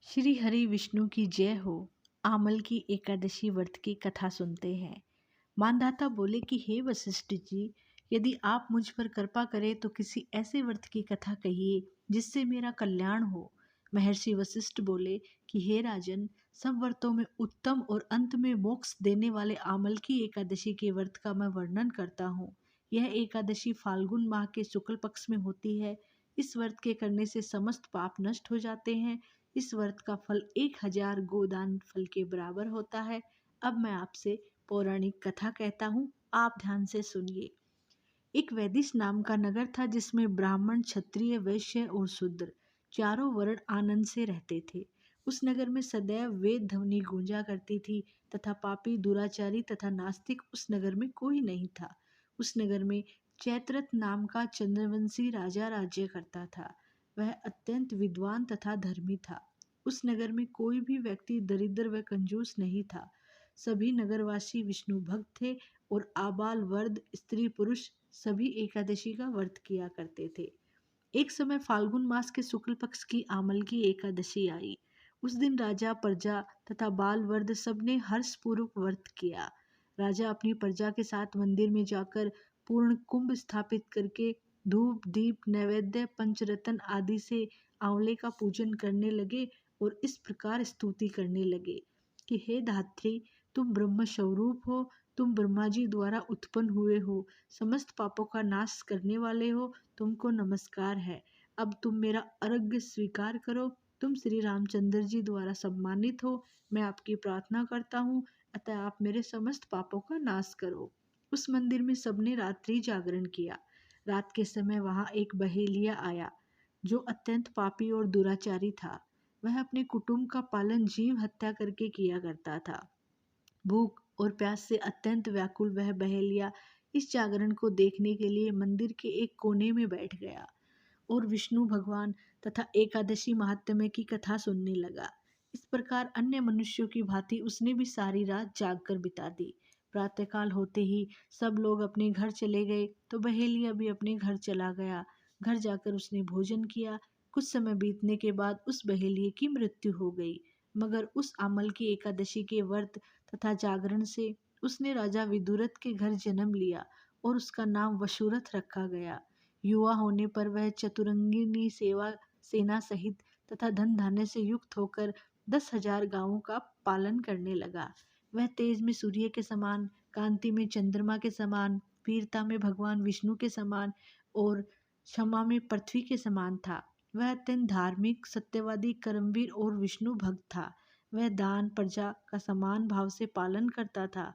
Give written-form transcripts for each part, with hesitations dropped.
श्री हरि विष्णु की जय हो। आमल की एकादशी व्रत की कथा सुनते हैं। मानधाता बोले कि हे वशिष्ठ जी, यदि आप मुझ पर कृपा करें तो किसी ऐसे व्रत की कथा कहिए जिससे मेरा कल्याण हो। महर्षि वशिष्ठ बोले कि हे राजन, सब व्रतों में उत्तम और अंत में मोक्ष देने वाले आमल की एकादशी के व्रत का मैं वर्णन करता हूँ। यह एकादशी फाल्गुन माह के शुक्ल पक्ष में होती है। इस व्रत के करने से समस्त पाप नष्ट हो जाते हैं। इस व्रत का फल 1000 गोदान फल के बराबर होता है। अब मैं आपसे पौराणिक कथा कहता हूँ, आप ध्यान से सुनिए। एक वैदिश नाम का नगर था जिसमें ब्राह्मण, क्षत्रिय, वैश्य और शूद्र चारों वर्ण आनंद से रहते थे। उस नगर में सदैव वेद ध्वनि गूंजा करती थी तथा पापी, दुराचारी तथा नास्तिक उस नगर में कोई नहीं था। उस नगर में चैत्रथ नाम का चंद्रवंशी राजा राज्य करता था। वह अत्यंत विद्वान तथा धर्मी था। उस नगर में कोई भी व्यक्ति दरिद्र व कंजूस नहीं था। सभी नगरवासी विष्णु भक्त थे और आबाल वर्द, स्त्री पुरुष सभी एकादशी का व्रत किया करते थे। एक समय फाल्गुन मास के शुक्ल पक्ष की आमल की एकादशी आई। उस दिन राजा, प्रजा तथा बाल वर्द सबने हर्षपूर्वक व्रत किया। राजा अपनी प्रजा के साथ मंदिर में जाकर पूर्ण कुंभ स्थापित करके धूप, दीप, नैवेद्य, पंचरत्न आदि से आंवले का पूजन करने लगे और इस प्रकार स्तुति करने लगे कि हे धात्री, तुम ब्रह्म स्वरूप हो, तुम ब्रह्मा जी द्वारा उत्पन्न हुए हो, समस्त पापों का नाश करने वाले हो, तुमको नमस्कार है। अब तुम मेरा अर्घ्य स्वीकार करो। तुम श्री रामचंद्र जी द्वारा सम्मानित हो। मैं आपकी प्रार्थना करता हूँ, अतः आप मेरे समस्त पापों का नाश करो। उस मंदिर में सबने रात्रि जागरण किया। रात के समय वहां एक बहेलिया आया जो अत्यंत पापी और दुराचारी था। वह अपने कुटुंब का पालन जीव हत्या करके किया करता था। भूख और प्यास से अत्यंत व्याकुल वह बहेलिया इस जागरण को देखने के लिए मंदिर के एक कोने में बैठ गया और विष्णु भगवान तथा एकादशी महात्म्य की कथा सुनने लगा। इस प्रकार अन्य मनुष्यों की भांति उसने भी सारी रात जागकर बिता दी। प्रातःकाल होते ही सब लोग अपने घर चले गए तो बहेलिया भी अपने घर चला गया। घर जाकर उसने भोजन किया। कुछ समय बीतने के बाद उस बहेलिये की मृत्यु हो गई। मगर उस आमल की एकादशी के व्रत तथा जागरण से उसने राजा विदुरथ के घर जन्म लिया और उसका नाम वशुरथ रखा गया। युवा होने पर वह चतुरंगिनी सेना सहित तथा धन धान्य से युक्त होकर 10,000 गांवों का पालन करने लगा। वह तेज में सूर्य के समान, कांति में चंद्रमा के समान, वीरता में भगवान विष्णु के समान और क्षमा में पृथ्वी के समान था। वह अत्यंत धार्मिक, सत्यवादी, कर्मवीर और विष्णु भक्त था। वह दान, प्रजा का समान भाव से पालन करता था।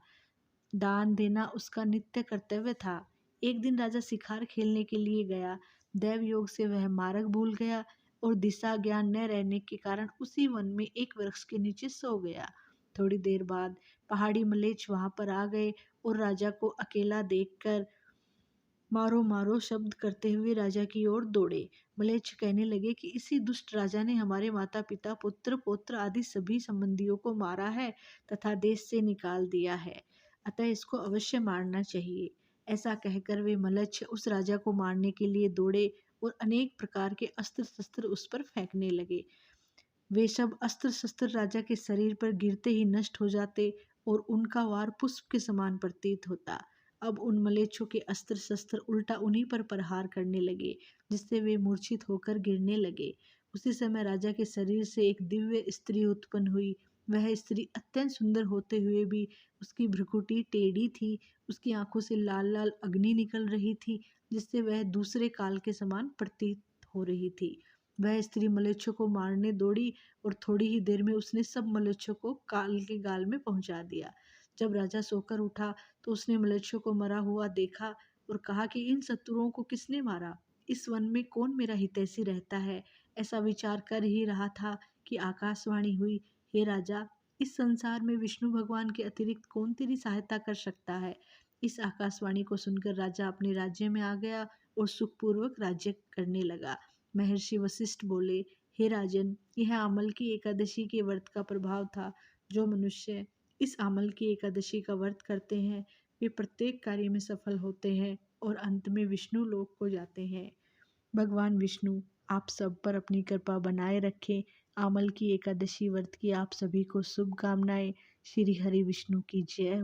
दान देना उसका नित्य कर्तव्य था। एक दिन राजा शिकार खेलने के लिए गया। दैव योग से वह मार्ग भूल गया और दिशा ज्ञान न रहने के कारण उसी वन में एक वृक्ष के नीचे सो गया। थोड़ी देर बाद पहाड़ी मलेच्छ वहां पर आ गए और राजा को अकेला देखकर मारो मारो शब्द करते हुए राजा की ओर दौड़े। मलेच्छ कहने लगे कि इसी दुष्ट राजा ने हमारे माता पिता, पुत्र पौत्र आदि सभी संबंधियों को मारा है तथा देश से निकाल दिया है, अतः इसको अवश्य मारना चाहिए। ऐसा कहकर वे मलेच्छ उस राजा को मारने के लिए दौड़े और अनेक प्रकार के अस्त्र शस्त्र उस पर फेंकने लगे। वे सब अस्त्र शस्त्र राजा के शरीर पर गिरते ही नष्ट हो जाते और उनका वार पुष्प के समान प्रतीत होता। अब उन मलेच्छों के अस्त्र शस्त्र उल्टा उन्हीं पर प्रहार करने लगे, जिससे वे मूर्छित होकर गिरने लगे। उसी समय राजा के शरीर से एक दिव्य स्त्री उत्पन्न हुई। वह स्त्री अत्यंत सुंदर होते हुए भी उसकी भ्रुकुटी टेढ़ी थी। उसकी आंखों से लाल लाल अग्नि निकल रही थी, जिससे वह दूसरे काल के समान प्रतीत हो रही थी। वह स्त्री मलेच्छों को मारने दौड़ी और थोड़ी ही देर में उसने सब मलेच्छों को काल के गाल में पहुंचा दिया। जब राजा सोकर उठा तो उसने मलेच्छों को मरा हुआ देखा और कहा कि इन शत्रुओं को किसने मारा? इस वन में कौन मेरा हितैषी रहता है? ऐसा विचार कर ही रहा था कि आकाशवाणी हुई, हे राजा, इस संसार में विष्णु भगवान के अतिरिक्त कौन तेरी सहायता कर सकता है? इस आकाशवाणी को सुनकर राजा अपने राज्य में आ गया और सुखपूर्वक राज्य करने लगा। महर्षि वशिष्ठ बोले, हे राजन, यह आमल की एकादशी के व्रत का प्रभाव था। जो मनुष्य इस आमल की एकादशी का व्रत करते हैं वे प्रत्येक कार्य में सफल होते हैं और अंत में विष्णु लोक को जाते हैं। भगवान विष्णु आप सब पर अपनी कृपा बनाए रखें। आमल की एकादशी व्रत की आप सभी को शुभकामनाएं। श्री हरि विष्णु की जय हो।